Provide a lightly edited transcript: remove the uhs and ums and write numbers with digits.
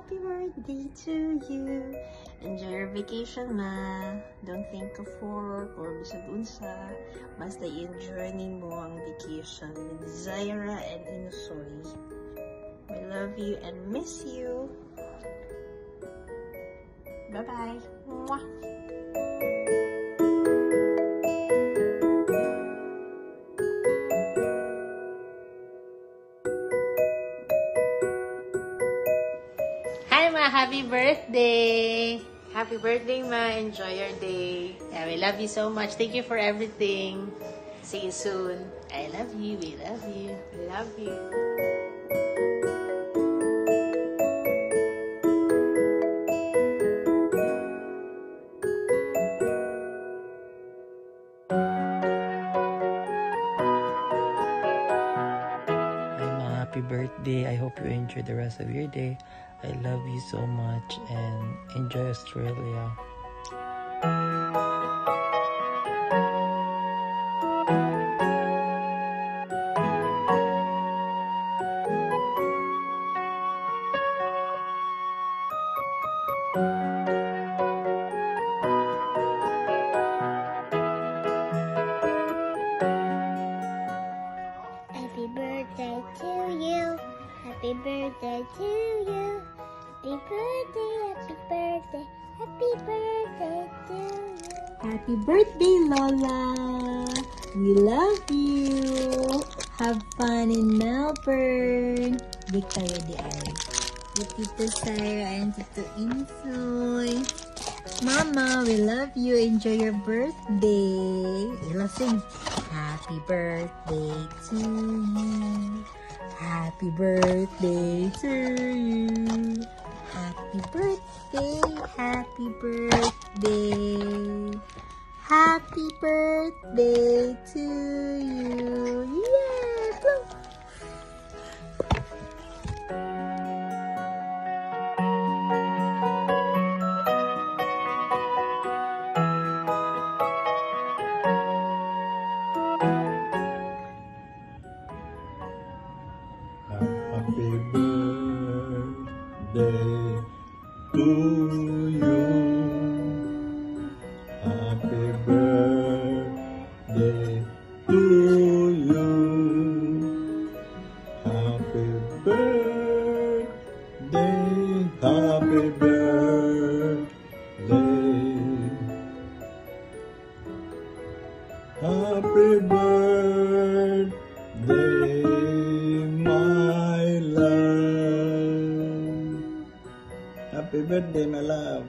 happy birthday to you. Enjoy your vacation, ma. Don't think of work or bisag unsa. Basta i-enjoy mo ang vacation with Zaira and Inosoy. We love you and miss you. Bye-bye. Mwah. Hi, Ma. Happy birthday. Happy birthday, Ma. Enjoy your day. Yeah, we love you so much. Thank you for everything. See you soon. I love you. We love you. Love you. Happy birthday. I hope you enjoy the rest of your day. I love you so much and enjoy Australia. Happy birthday to you. Happy birthday to you. Happy birthday, happy birthday, happy birthday to you. Happy birthday, Lola. We love you. Have fun in Melbourne. Big tayo di ay. With Tito Sarah and Tito Insoy. Mama, we love you. Enjoy your birthday. Let's sing. Happy birthday to you. Happy birthday to you. Happy birthday, happy birthday. Happy birthday to you. Yeah! Blow. Happy birthday to you. Happy birthday to you. Happy birthday, happy birthday. Happy birthday, my love. Happy birthday, my love.